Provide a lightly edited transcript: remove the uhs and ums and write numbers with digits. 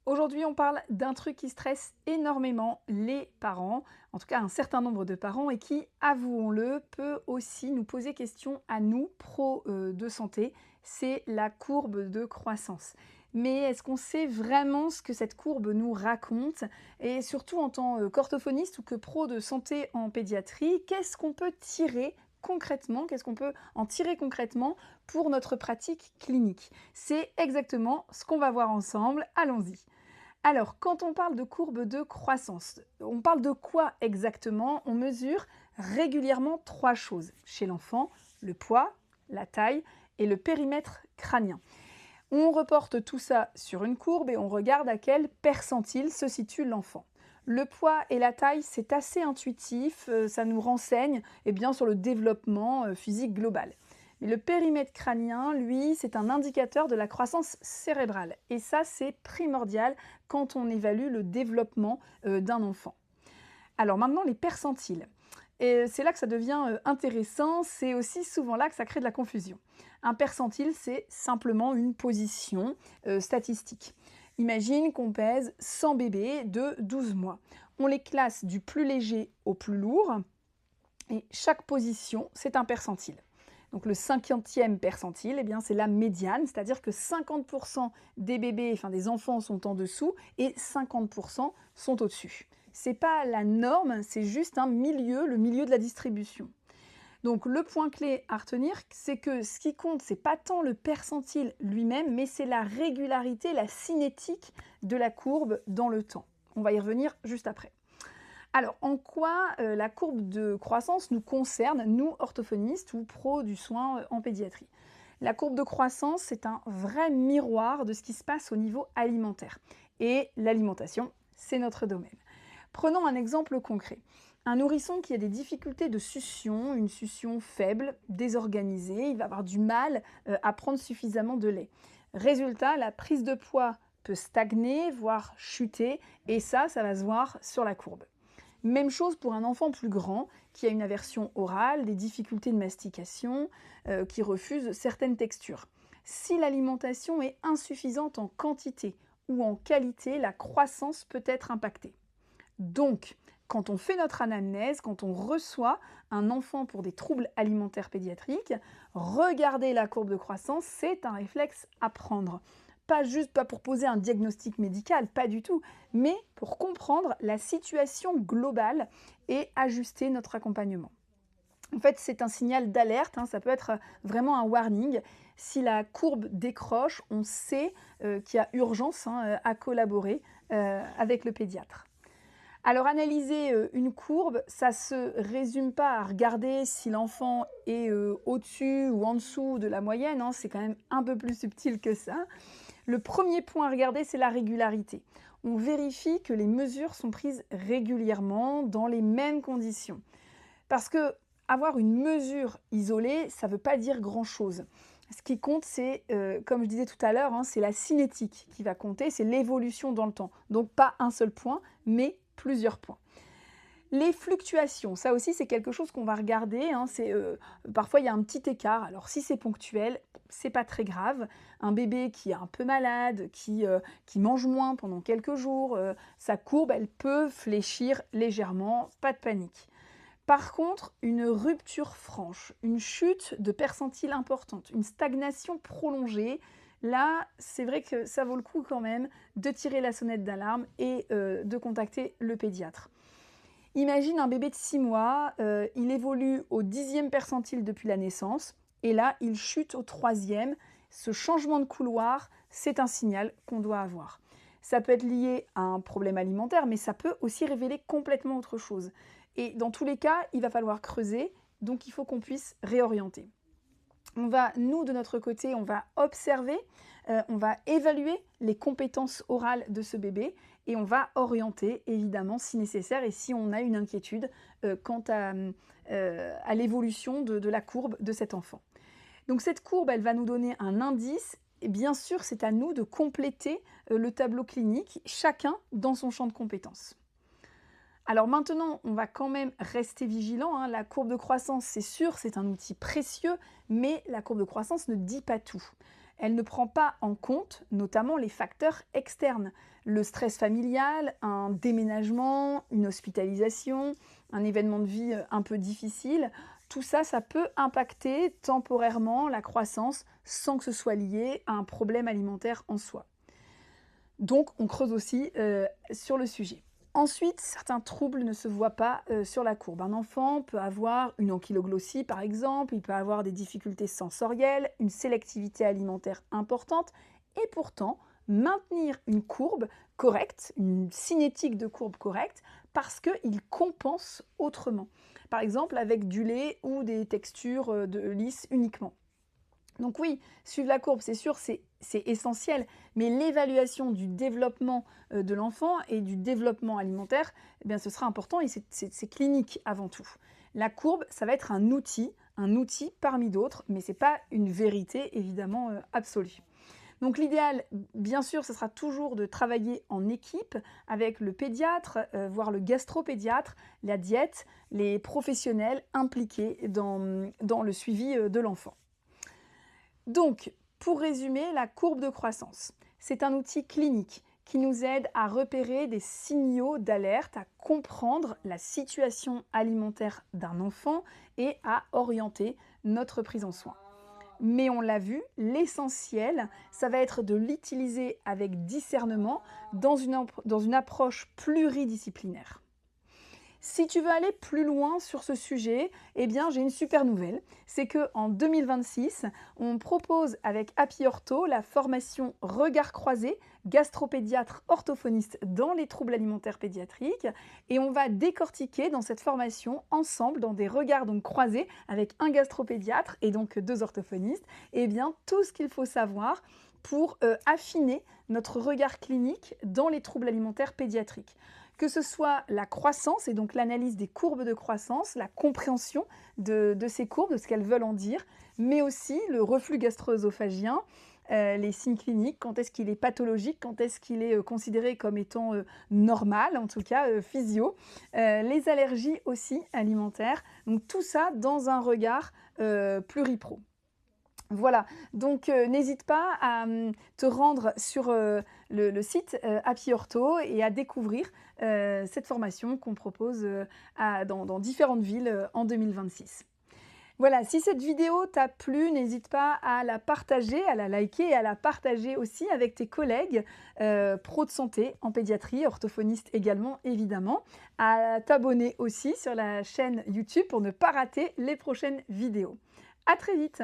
Aujourd'hui, on parle d'un truc qui stresse énormément les parents, en tout cas un certain nombre de parents, et qui, avouons-le, peut aussi nous poser question à nous, pros de santé, c'est la courbe de croissance. Mais est-ce qu'on sait vraiment ce que cette courbe nous raconte? Et surtout en tant qu'orthophoniste ou que pro de santé en pédiatrie, qu'est-ce qu'on peut tirer concrètement, qu'est-ce qu'on peut en tirer concrètement pour notre pratique clinique? C'est exactement ce qu'on va voir ensemble, allons-y. Alors, quand on parle de courbe de croissance, on parle de quoi exactement? On mesure régulièrement trois choses chez l'enfant: le poids, la taille et le périmètre crânien. On reporte tout ça sur une courbe et on regarde à quel percentile se situe l'enfant. Le poids et la taille, c'est assez intuitif, ça nous renseigne sur le développement physique global. Mais le périmètre crânien, lui, c'est un indicateur de la croissance cérébrale. Et ça, c'est primordial quand on évalue le développement d'un enfant. Alors maintenant, les percentiles. Et c'est là que ça devient intéressant, c'est aussi souvent là que ça crée de la confusion. Un percentile, c'est simplement une position statistique. Imagine qu'on pèse 100 bébés de 12 mois. On les classe du plus léger au plus lourd, et chaque position, c'est un percentile. Donc le 50e percentile, c'est la médiane, c'est-à-dire que 50% des bébés, des enfants sont en dessous et 50% sont au-dessus. C'est pas la norme, c'est juste un milieu, le milieu de la distribution. Donc le point clé à retenir, c'est que ce qui compte, c'est pas tant le percentile lui-même, mais c'est la régularité, la cinétique de la courbe dans le temps. On va y revenir juste après. Alors, en quoi la courbe de croissance nous concerne, nous, orthophonistes ou pros du soin en pédiatrie? La courbe de croissance, c'est un vrai miroir de ce qui se passe au niveau alimentaire. Et l'alimentation, c'est notre domaine. Prenons un exemple concret. Un nourrisson qui a des difficultés de succion, une succion faible, désorganisée, il va avoir du mal à prendre suffisamment de lait. Résultat, la prise de poids peut stagner, voire chuter, et ça va se voir sur la courbe. Même chose pour un enfant plus grand qui a une aversion orale, des difficultés de mastication, qui refuse certaines textures. Si l'alimentation est insuffisante en quantité ou en qualité, la croissance peut être impactée. Donc, quand on fait notre anamnèse, quand on reçoit un enfant pour des troubles alimentaires pédiatriques, regarder la courbe de croissance, c'est un réflexe à prendre. Pas pour poser un diagnostic médical, pas du tout, mais pour comprendre la situation globale et ajuster notre accompagnement. En fait, c'est un signal d'alerte, ça peut être vraiment un warning. Si la courbe décroche, on sait qu'il y a urgence à collaborer avec le pédiatre. Alors analyser une courbe, ça ne se résume pas à regarder si l'enfant est au-dessus ou en dessous de la moyenne, c'est quand même un peu plus subtil que ça. Le premier point à regarder, c'est la régularité. On vérifie que les mesures sont prises régulièrement dans les mêmes conditions. Parce que avoir une mesure isolée, ça ne veut pas dire grand-chose. Ce qui compte, c'est, comme je disais tout à l'heure, c'est la cinétique qui va compter, c'est l'évolution dans le temps. Donc pas un seul point, mais plusieurs points. Les fluctuations, ça aussi c'est quelque chose qu'on va regarder, parfois il y a un petit écart, alors si c'est ponctuel, c'est pas très grave. Un bébé qui est un peu malade, qui mange moins pendant quelques jours, sa courbe elle peut fléchir légèrement, pas de panique. Par contre, une rupture franche, une chute de percentile importante, une stagnation prolongée, là, c'est vrai que ça vaut le coup quand même de tirer la sonnette d'alarme et de contacter le pédiatre. Imagine un bébé de 6 mois, il évolue au 10e percentile depuis la naissance, et là, il chute au 3e. Ce changement de couloir, c'est un signal qu'on doit avoir. Ça peut être lié à un problème alimentaire, mais ça peut aussi révéler complètement autre chose. Et dans tous les cas, il va falloir creuser, donc il faut qu'on puisse réorienter. Nous, de notre côté, on va observer, on va évaluer les compétences orales de ce bébé et on va orienter, évidemment, si nécessaire et si on a une inquiétude quant à l'évolution de la courbe de cet enfant. Donc cette courbe, elle va nous donner un indice. Et bien sûr, c'est à nous de compléter le tableau clinique, chacun dans son champ de compétences. Alors maintenant, on va quand même rester vigilant. La courbe de croissance, c'est sûr, c'est un outil précieux, mais la courbe de croissance ne dit pas tout. elle ne prend pas en compte notamment les facteurs externes, le stress familial, un déménagement, une hospitalisation, un événement de vie un peu difficile. Tout ça, ça peut impacter temporairement la croissance sans que ce soit lié à un problème alimentaire en soi. Donc, on creuse aussi sur le sujet. Ensuite, certains troubles ne se voient pas sur la courbe. Un enfant peut avoir une ankyloglossie, par exemple, il peut avoir des difficultés sensorielles, une sélectivité alimentaire importante, et pourtant maintenir une courbe correcte, une cinétique de courbe correcte, parce qu'il compense autrement. Par exemple, avec du lait ou des textures de lisses uniquement. Donc oui, suivre la courbe, c'est sûr, c'est essentiel, mais l'évaluation du développement de l'enfant et du développement alimentaire, eh bien, ce sera important et c'est clinique avant tout. La courbe, ça va être un outil parmi d'autres, mais ce n'est pas une vérité évidemment absolue. Donc l'idéal, bien sûr, ce sera toujours de travailler en équipe avec le pédiatre, voire le gastropédiatre, la diète, les professionnels impliqués dans le suivi de l'enfant. Donc, pour résumer, la courbe de croissance, c'est un outil clinique qui nous aide à repérer des signaux d'alerte, à comprendre la situation alimentaire d'un enfant et à orienter notre prise en soin. Mais on l'a vu, l'essentiel, ça va être de l'utiliser avec discernement dans une approche pluridisciplinaire. Si tu veux aller plus loin sur ce sujet, eh bien j'ai une super nouvelle. C'est qu'en 2026, on propose avec Happy Ortho la formation Regard croisé, gastropédiatre orthophoniste dans les troubles alimentaires pédiatriques. Et on va décortiquer dans cette formation ensemble, dans des regards donc croisés, avec un gastropédiatre et donc 2 orthophonistes, eh bien tout ce qu'il faut savoir pour affiner notre regard clinique dans les troubles alimentaires pédiatriques. Que ce soit la croissance et donc l'analyse des courbes de croissance, la compréhension de ces courbes, de ce qu'elles veulent en dire, mais aussi le reflux gastro-œsophagien, les signes cliniques, quand est-ce qu'il est pathologique, quand est-ce qu'il est considéré comme étant normal, en tout cas physio, les allergies aussi alimentaires, donc tout ça dans un regard pluripro. Voilà, donc n'hésite pas à te rendre sur le site Happy Ortho et à découvrir cette formation qu'on propose dans différentes villes en 2026. Voilà, si cette vidéo t'a plu, n'hésite pas à la partager, à la liker et à la partager aussi avec tes collègues pros de santé en pédiatrie, orthophonistes également évidemment, à t'abonner aussi sur la chaîne YouTube pour ne pas rater les prochaines vidéos. À très vite!